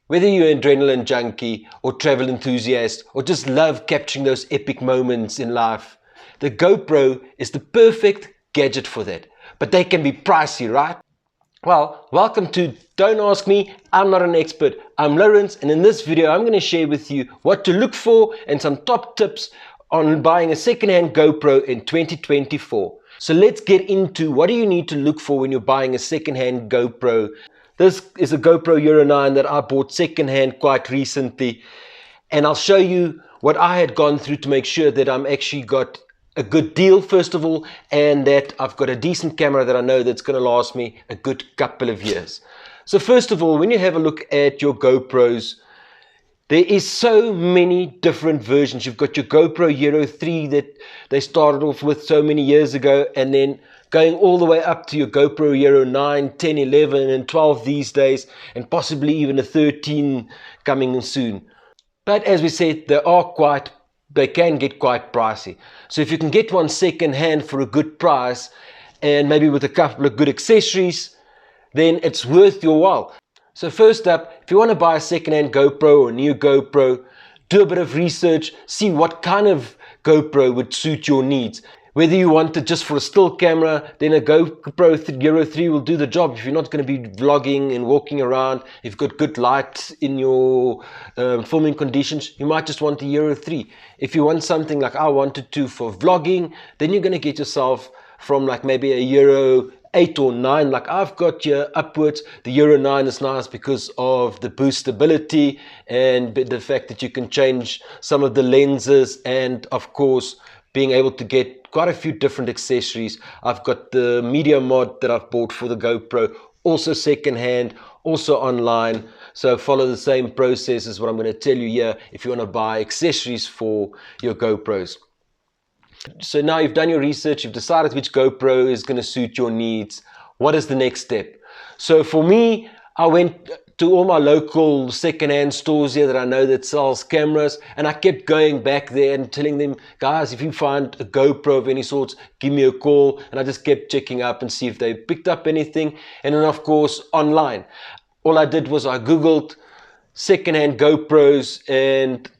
Whether you're an adrenaline junkie or travel enthusiast or just love capturing those epic moments in life, the GoPro is the perfect gadget for that. But they can be pricey, right? Well, welcome to Don't Ask Me, I'm not an expert. I'm Lawrence, and in this video I'm going to share with you what to look for and some top tips on buying a second-hand GoPro in 2024. So let's get into what do you need to look for when you're buying a second-hand GoPro. This is a GoPro Hero 9 that I bought second-hand quite recently, and I'll show you what I had gone through to make sure that I'm actually got a good deal first of all, and that I've got a decent camera that I know that's going to last me a good couple of years. So first of all, when you have a look at your GoPros, there is so many different versions. You've got your GoPro Hero 3 that they started off with so many years ago, and then going all the way up to your GoPro Hero 9, 10, 11 and 12 these days, and possibly even a 13 coming in soon. But as we said, they can get quite pricey. So if you can get one second hand for a good price and maybe with a couple of good accessories, then it's worth your while. So first up, if you want to buy a second-hand GoPro or a new GoPro, do a bit of research, see what kind of GoPro would suit your needs. Whether you want it just for a still camera, then a GoPro Hero 3 will do the job. If you're not going to be vlogging and walking around, if you've got good light in your filming conditions, you might just want a Hero 3. If you want something like I wanted to for vlogging, then you're going to get yourself from like maybe a Hero 8 or 9 like I've got here upwards. The Hero 9 is nice because of the boostability and the fact that you can change some of the lenses, and of course being able to get quite a few different accessories. I've got the media mod that I've bought for the GoPro, also second hand, also online. So follow the same process as what I'm going to tell you here if you want to buy accessories for your GoPros. So now you've done your research, you've decided which GoPro is going to suit your needs. What is the next step? So for me, I went to all my local second-hand stores here that I know that sells cameras, and I kept going back there and telling them, guys, if you find a GoPro of any sorts, give me a call. And I just kept checking up and see if they picked up anything. And then of course online, all I did was I googled second-hand GoPros and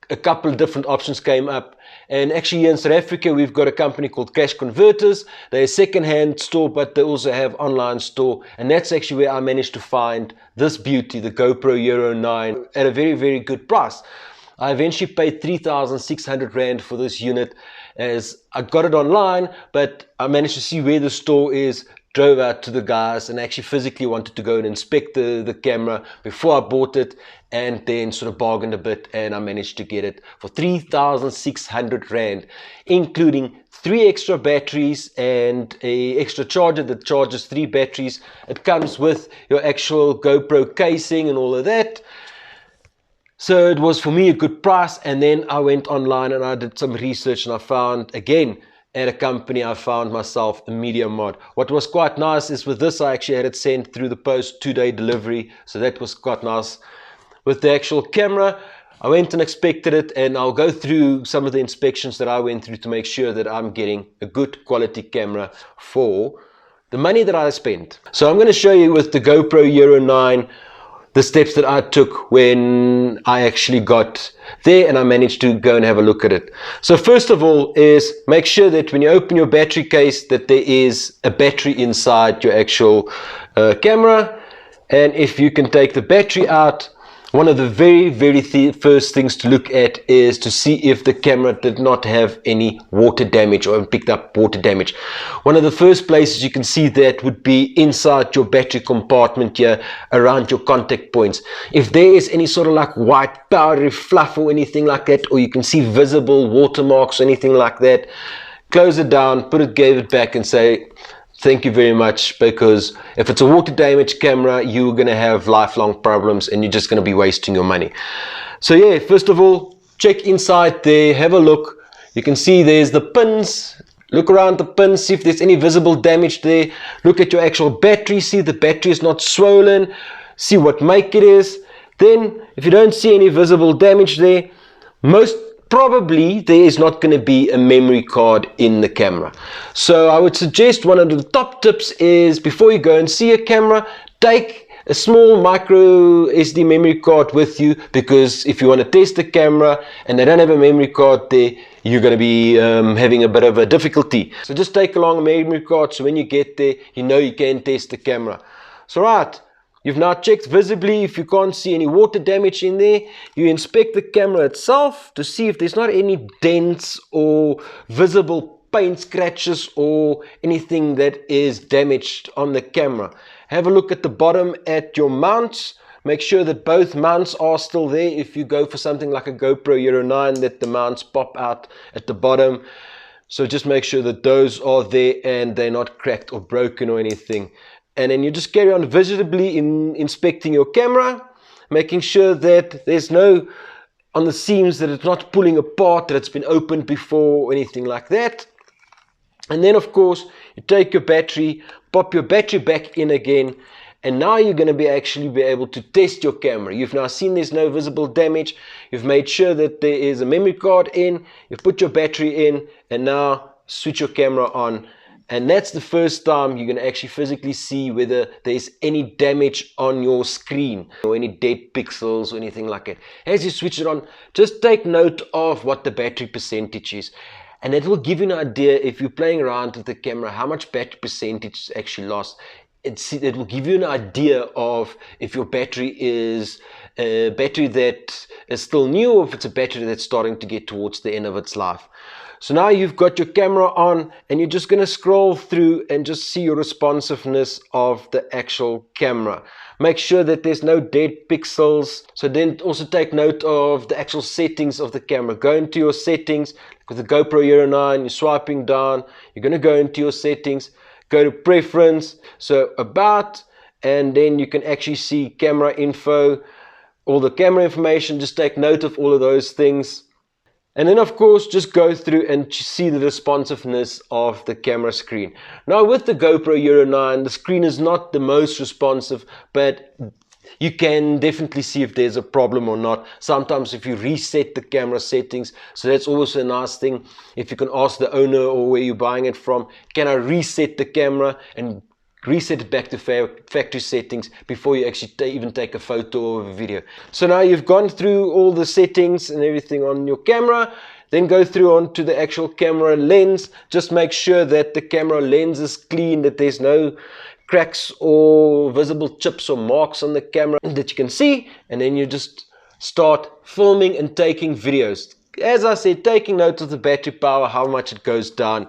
a couple of different options came up. And actually here in South Africa, we've got a company called Cash Converters. They're a second-hand store, but they also have online store. And that's actually where I managed to find this beauty, the GoPro Hero 9, at a very, very good price. I eventually paid 3,600 Rand for this unit, as I got it online, but I managed to see where the store is, drove out to the guys and actually physically wanted to go and inspect the camera before I bought it, and then sort of bargained a bit, and I managed to get it for 3,600 Rand, including 3 extra batteries and a extra charger that charges 3 batteries. It comes with your actual GoPro casing and all of that. So it was for me a good price. And then I went online and I did some research, and I found again at a company, I found myself a media mod. What was quite nice is with this I actually had it sent through the post 2-day delivery, so that was quite nice. With the actual camera, I went and inspected it, and I'll go through some of the inspections that I went through to make sure that I'm getting a good quality camera for the money that I spent. So I'm going to show you with the GoPro Hero 9 the steps that I took when I actually got there and I managed to go and have a look at it. So first of all is make sure that when you open your battery case that there is a battery inside your actual camera. And if you can take the battery out, one of the very first things to look at is to see if the camera did not have any water damage or picked up water damage. One of the first places you can see that would be inside your battery compartment here, around your contact points. If there is any sort of like white powdery fluff or anything like that, or you can see visible watermarks or anything like that, close it down, give it back and say, thank you very much, because if it's a water damaged camera, you're going to have lifelong problems and you're just going to be wasting your money. So yeah, first of all, check inside there, have a look. You can see there's the pins. Look around the pins, see if there's any visible damage there. Look at your actual battery, see the battery is not swollen. See what make it is. Then, if you don't see any visible damage there, most probably there is not going to be a memory card in the camera. So I would suggest one of the top tips is, before you go and see a camera, take a small micro SD memory card with you, because if you want to test the camera and they don't have a memory card there, you're going to be having a bit of a difficulty. So just take along a memory card, so when you get there, you know you can test the camera. So right, you've now checked visibly. If you can't see any water damage in there, you inspect the camera itself to see if there's not any dents or visible paint scratches or anything that is damaged on the camera. Have a look at the bottom at your mounts. Make sure that both mounts are still there. If you go for something like a GoPro Hero 9, that the mounts pop out at the bottom. So just make sure that those are there and they're not cracked or broken or anything. And then you just carry on visibly inspecting your camera, making sure that there's no on the seams, that it's not pulling apart, that it's been opened before or anything like that. And then of course you take your battery, pop your battery back in again, and now you're going to be able to test your camera. You've now seen there's no visible damage. You've made sure that there is a memory card in. You've put your battery in, and now switch your camera on. And that's the first time you're going to actually physically see whether there's any damage on your screen or any dead pixels or anything like that. As you switch it on, just take note of what the battery percentage is. And it will give you an idea, if you're playing around with the camera, how much battery percentage is actually lost. It will give you an idea of if your battery is a battery that is still new, or if it's a battery that's starting to get towards the end of its life. So now you've got your camera on, and you're just going to scroll through and just see your responsiveness of the actual camera. Make sure that there's no dead pixels. So then also take note of the actual settings of the camera. Go into your settings. With the GoPro Hero 9, you're swiping down. You're going to go into your settings. Go to preference, so about, and then you can actually see camera info, all the camera information. Just take note of all of those things. And then of course just go through and see the responsiveness of the camera screen. Now with the GoPro Hero 9, the screen is not the most responsive, but you can definitely see if there's a problem or not. Sometimes if you reset the camera settings, so that's also a nice thing. If you can ask the owner or where you're buying it from, can I reset the camera and reset it back to factory settings before you actually even take a photo or a video. So now you've gone through all the settings and everything on your camera. Then go through onto the actual camera lens. Just make sure that the camera lens is clean, that there's no cracks or visible chips or marks on the camera that you can see. And then you just start filming and taking videos. As I said, taking note of the battery power, how much it goes down.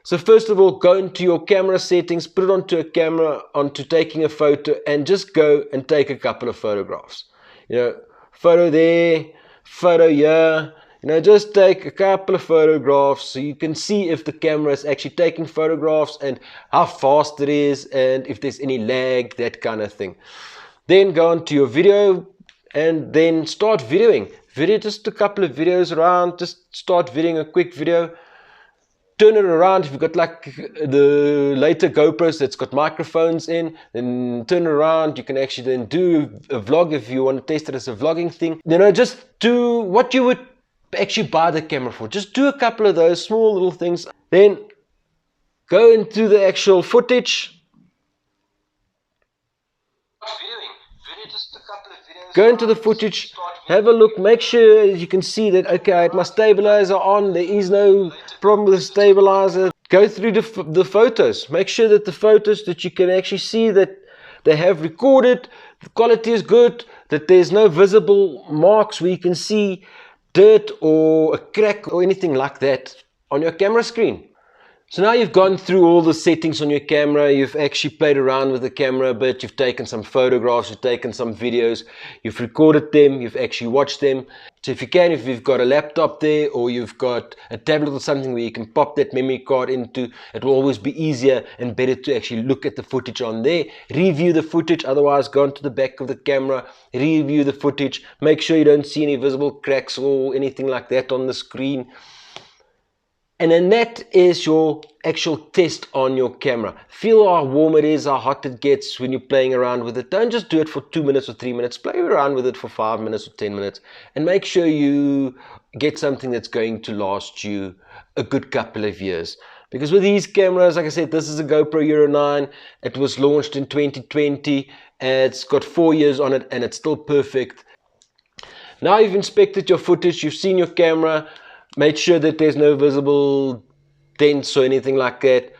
So first of all, go into your camera settings, put it onto a camera, onto taking a photo, and just go and take a couple of photographs. Photo there, photo here. Just take a couple of photographs so you can see if the camera is actually taking photographs and how fast it is and if there's any lag, that kind of thing. Then go on to your video and then start videoing. Video just a couple of videos around, just start videoing a quick video. Turn it around. If you've got like the later GoPros that's got microphones in, then turn it around. You can actually then do a vlog if you want to test it as a vlogging thing. Just do what you would actually buy the camera for. Just do a couple of those small little things. Then go into the actual footage. Go into the footage, have a look, make sure you can see that, okay, I had my stabilizer on, there is no problem with the stabilizer. Go through the photos, make sure that the photos that you can actually see that they have recorded, the quality is good, that there's no visible marks where you can see dirt or a crack or anything like that on your camera screen. So now you've gone through all the settings on your camera, you've actually played around with the camera a bit, you've taken some photographs, you've taken some videos, you've recorded them, you've actually watched them. So if you've got a laptop there or you've got a tablet or something where you can pop that memory card into, it will always be easier and better to actually look at the footage on there. Review the footage, otherwise go onto the back of the camera, review the footage, make sure you don't see any visible cracks or anything like that on the screen. And then that is your actual test on your camera. Feel how warm it is, how hot it gets when you're playing around with it. Don't just do it for 2 minutes or 3 minutes. Play around with it for 5 minutes or 10 minutes. And make sure you get something that's going to last you a good couple of years. Because with these cameras, like I said, this is a GoPro Hero 9. It was launched in 2020. It's got 4 years on it and it's still perfect. Now you've inspected your footage, you've seen your camera, made sure that there's no visible dents or anything like that.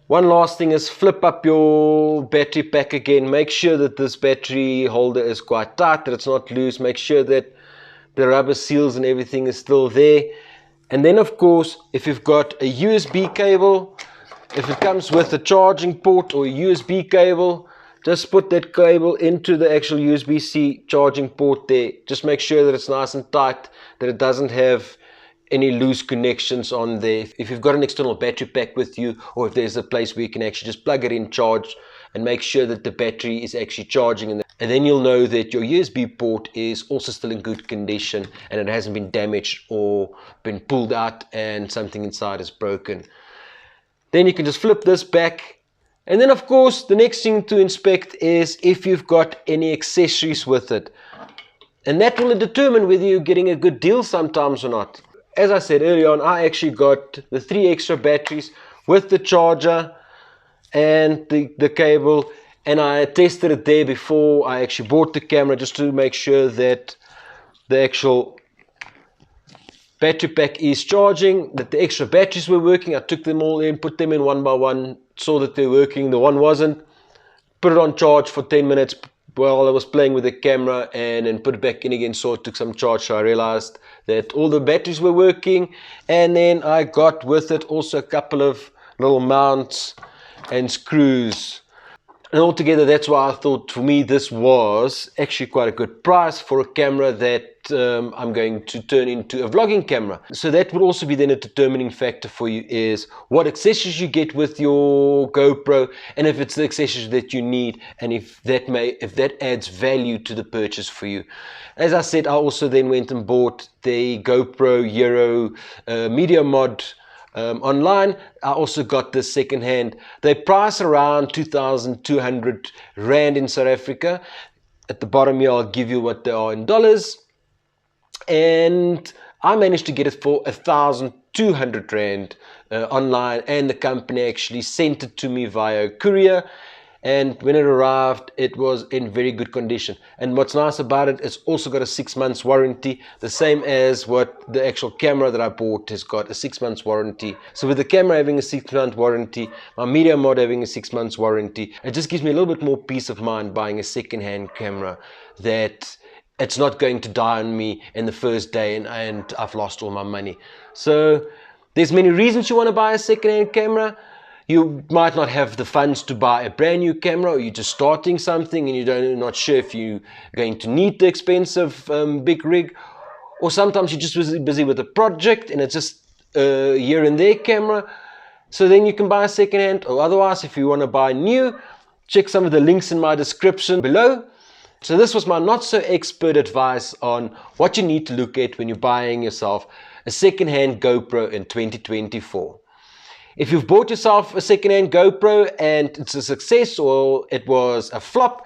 One last thing is flip up your battery pack again. Make sure that this battery holder is quite tight, that it's not loose. Make sure that the rubber seals and everything is still there. And then of course, if you've got a USB cable, if it comes with a charging port or a USB cable, just put that cable into the actual USB-C charging port there. Just make sure that it's nice and tight, that it doesn't have any loose connections on there. If you've got an external battery pack with you, or if there's a place where you can actually just plug it in, charge, and make sure that the battery is actually charging. And then you'll know that your USB port is also still in good condition and it hasn't been damaged or been pulled out and something inside is broken. Then you can just flip this back. And then of course, the next thing to inspect is if you've got any accessories with it. And that will determine whether you're getting a good deal sometimes or not. As I said earlier on, I actually got the 3 extra batteries with the charger and the cable. And I tested it there before I actually bought the camera, just to make sure that the actual battery pack is charging, that the extra batteries were working. I took them all in, put them in one by one, saw that they're working. The one wasn't, put it on charge for 10 minutes while I was playing with the camera, and then put it back in again, so it took some charge. So I realized that all the batteries were working. And then I got with it also a couple of little mounts and screws. And altogether, that's why I thought, for me, this was actually quite a good price for a camera that I'm going to turn into a vlogging camera. So that would also be then a determining factor for you, is what accessories you get with your GoPro, and if it's the accessories that you need, and if that adds value to the purchase for you. As I said, I also then went and bought the GoPro Euro Media Mod online. I also got this second hand. They price around 2,200 Rand in South Africa. At the bottom here, I'll give you what they are in dollars. And I managed to get it for 1,200 Rand online, and the company actually sent it to me via courier. And when it arrived, it was in very good condition. And what's nice about it, it's also got a 6 months warranty, the same as what the actual camera that I bought has got, a 6 months warranty. So with the camera having a 6 month warranty, my media mod having a 6 months warranty, it just gives me a little bit more peace of mind buying a second-hand camera, that it's not going to die on me in the first day and I've lost all my money. So there's many reasons you want to buy a second-hand camera. You might not have the funds to buy a brand new camera, or you're just starting something and you're not sure if you're going to need the expensive big rig, or sometimes you're just busy with a project and it's just a here and there camera. So then you can buy a second hand, or otherwise, if you want to buy new, check some of the links in my description below. So this was my not so expert advice on what you need to look at when you're buying yourself a second-hand GoPro in 2024. If you've bought yourself a second-hand GoPro and it's a success or it was a flop,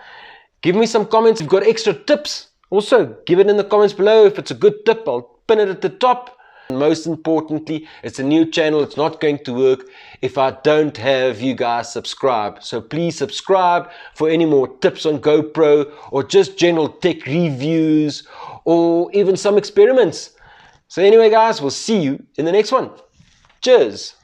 give me some comments. If you've got extra tips, also give it in the comments below. If it's a good tip, I'll pin it at the top. And most importantly, it's a new channel. It's not going to work if I don't have you guys subscribe. So please subscribe for any more tips on GoPro, or just general tech reviews, or even some experiments. So anyway, guys, we'll see you in the next one. Cheers.